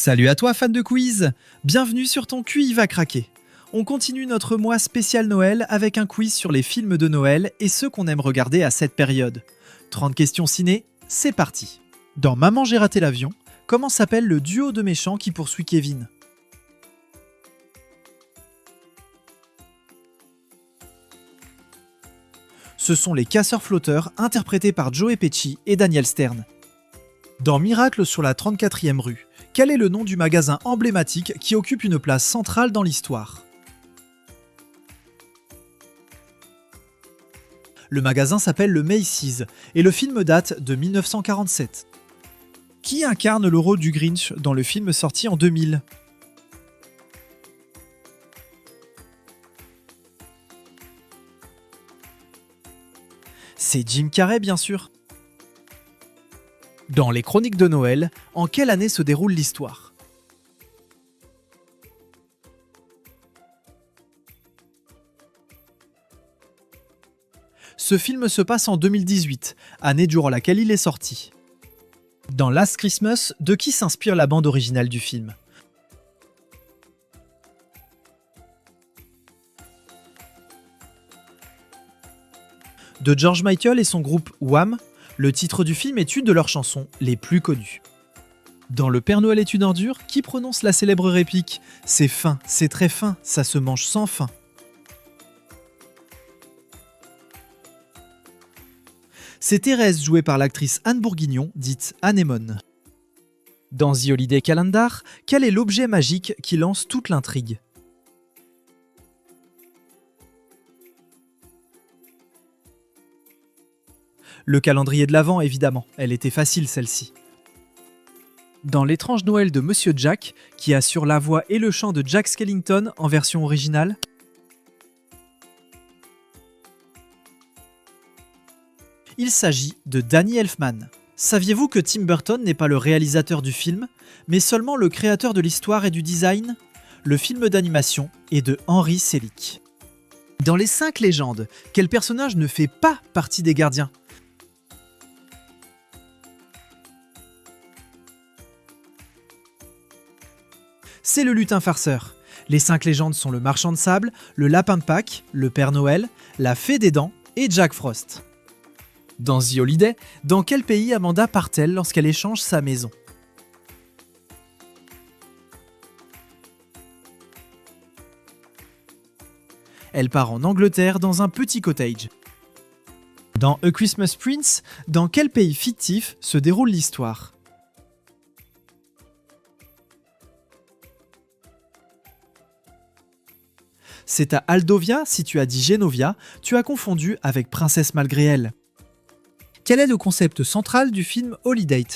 Salut à toi fan de quiz. Bienvenue sur ton QI va craquer. On continue notre mois spécial Noël avec un quiz sur les films de Noël et ceux qu'on aime regarder à cette période. 30 questions ciné, c'est parti. Dans Maman j'ai raté l'avion, comment s'appelle le duo de méchants qui poursuit Kevin? Ce sont les casseurs-flotteurs interprétés par Joe Pesci et Daniel Stern. Dans Miracle sur la 34e rue, quel est le nom du magasin emblématique qui occupe une place centrale dans l'histoire? Le magasin s'appelle le Macy's et le film date de 1947. Qui incarne le rôle du Grinch dans le film sorti en 2000? C'est Jim Carrey bien sûr. Dans les Chroniques de Noël, en quelle année se déroule l'histoire? Ce film se passe en 2018, année durant laquelle il est sorti. Dans Last Christmas, de qui s'inspire la bande originale du film? De George Michael et son groupe Wham, le titre du film est une de leurs chansons les plus connues. Dans Le Père Noël est une ordure, qui prononce la célèbre réplique « C'est fin, c'est très fin, ça se mange sans fin ». C'est Thérèse jouée par l'actrice Anne Bourguignon, dite Anémone. Dans The Holiday Calendar, quel est l'objet magique qui lance toute l'intrigue? Le calendrier de l'Avent, évidemment, elle était facile celle-ci. Dans L'étrange Noël de Monsieur Jack, qui assure la voix et le chant de Jack Skellington en version originale, il s'agit de Danny Elfman. Saviez-vous que Tim Burton n'est pas le réalisateur du film, mais seulement le créateur de l'histoire et du design? Le film d'animation est de Henry Selick. Dans Les 5 légendes, quel personnage ne fait pas partie des gardiens? C'est le lutin farceur. Les 5 légendes sont le marchand de sable, le lapin de Pâques, le Père Noël, la fée des dents et Jack Frost. Dans The Holiday, dans quel pays Amanda part-elle lorsqu'elle échange sa maison? Elle part en Angleterre dans un petit cottage. Dans A Christmas Prince, dans quel pays fictif se déroule l'histoire? C'est à Aldovia, si tu as dit Genovia, tu as confondu avec Princesse malgré elle. Quel est le concept central du film Holiday?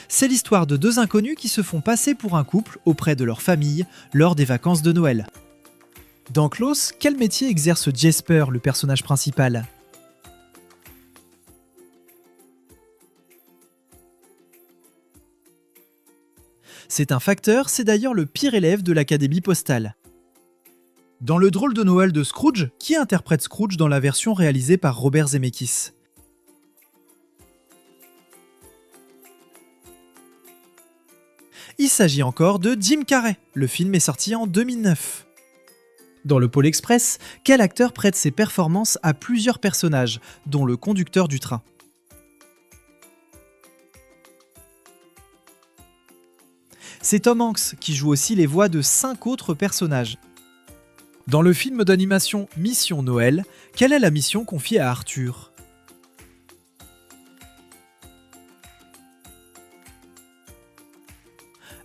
C'est l'histoire de deux inconnus qui se font passer pour un couple auprès de leur famille lors des vacances de Noël. Dans Klaus, quel métier exerce Jesper, le personnage principal? C'est un facteur, c'est d'ailleurs le pire élève de l'Académie postale. Dans Le drôle de Noël de Scrooge, qui interprète Scrooge dans la version réalisée par Robert Zemeckis? Il s'agit encore de Jim Carrey, le film est sorti en 2009. Dans Le Pôle Express, quel acteur prête ses performances à plusieurs personnages, dont le conducteur du train? C'est Tom Hanks qui joue aussi les voix de 5 autres personnages. Dans le film d'animation Mission Noël, quelle est la mission confiée à Arthur?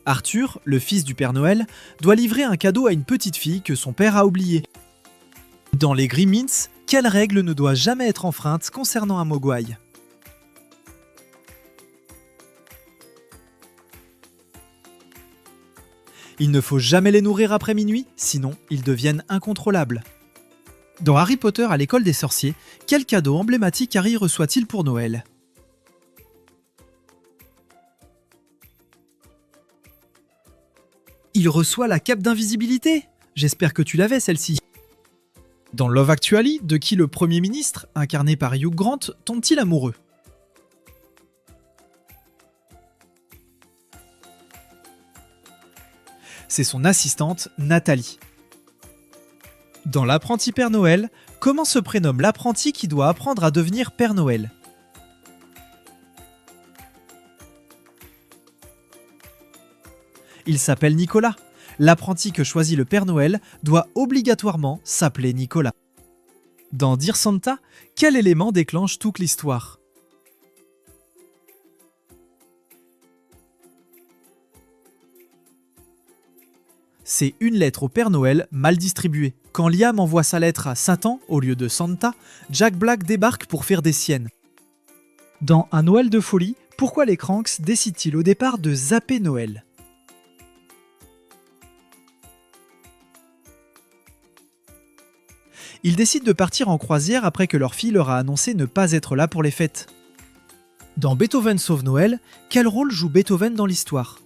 Arthur, le fils du Père Noël, doit livrer un cadeau à une petite fille que son père a oubliée. Dans les Gremlins, quelle règle ne doit jamais être enfreinte concernant un mogwai? Il ne faut jamais les nourrir après minuit, sinon ils deviennent incontrôlables. Dans Harry Potter à l'école des sorciers, quel cadeau emblématique Harry reçoit-il pour Noël? Il reçoit la cape d'invisibilité. J'espère que tu l'avais celle-ci. Dans Love Actually, de qui le Premier ministre, incarné par Hugh Grant, tombe-t-il amoureux? C'est son assistante, Nathalie. Dans L'Apprenti Père Noël, comment se prénomme l'apprenti qui doit apprendre à devenir Père Noël? Il s'appelle Nicolas. L'apprenti que choisit le Père Noël doit obligatoirement s'appeler Nicolas. Dans Dear Santa, quel élément déclenche toute l'histoire? C'est une lettre au Père Noël mal distribuée. Quand Liam envoie sa lettre à Satan au lieu de Santa, Jack Black débarque pour faire des siennes. Dans Un Noël de folie, pourquoi les Cranks décident-ils au départ de zapper Noël? Ils décident de partir en croisière après que leur fille leur a annoncé ne pas être là pour les fêtes. Dans Beethoven sauve Noël, quel rôle joue Beethoven dans l'histoire?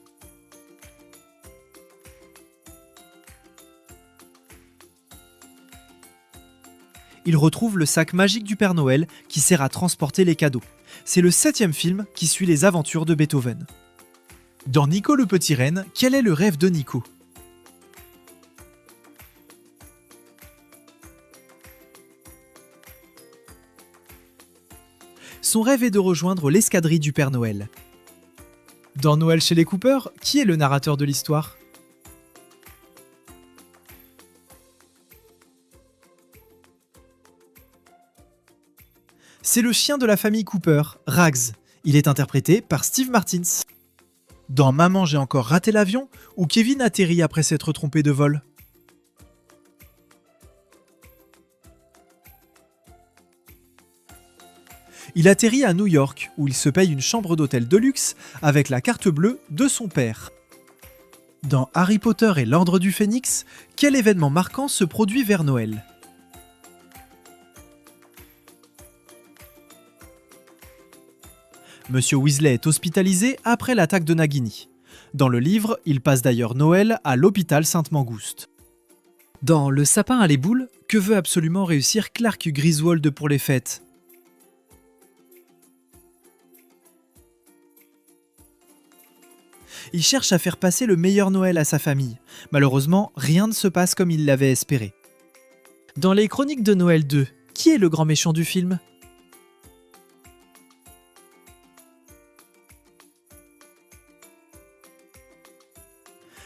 Il retrouve le sac magique du Père Noël qui sert à transporter les cadeaux. C'est le 7e film qui suit les aventures de Beethoven. Dans Nico le petit renne, quel est le rêve de Nico? Son rêve est de rejoindre l'escadrille du Père Noël. Dans Noël chez les Cooper, qui est le narrateur de l'histoire? C'est le chien de la famille Cooper, Rags. Il est interprété par Steve Martins. Dans Maman, j'ai encore raté l'avion, où Kevin atterrit après s'être trompé de vol. Il atterrit à New York, où il se paye une chambre d'hôtel de luxe avec la carte bleue de son père. Dans Harry Potter et l'Ordre du Phénix, quel événement marquant se produit vers Noël? Monsieur Weasley est hospitalisé après l'attaque de Nagini. Dans le livre, il passe d'ailleurs Noël à l'hôpital Sainte-Mangouste. Dans Le sapin à les boules, que veut absolument réussir Clark Griswold pour les fêtes? Il cherche à faire passer le meilleur Noël à sa famille. Malheureusement, rien ne se passe comme il l'avait espéré. Dans les Chroniques de Noël 2, qui est le grand méchant du film?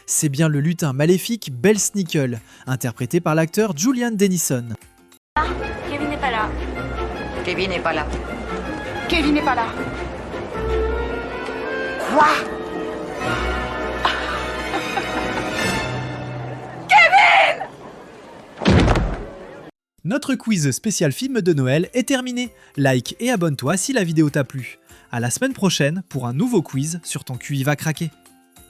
C'est bien le lutin maléfique Bell Sneakle, interprété par l'acteur Julian Dennison. Kevin n'est pas là. Kevin n'est pas là. Kevin n'est pas là. Quoi? Notre quiz spécial film de Noël est terminé. Like et abonne-toi si la vidéo t'a plu. À la semaine prochaine pour un nouveau quiz sur ton QI va craquer.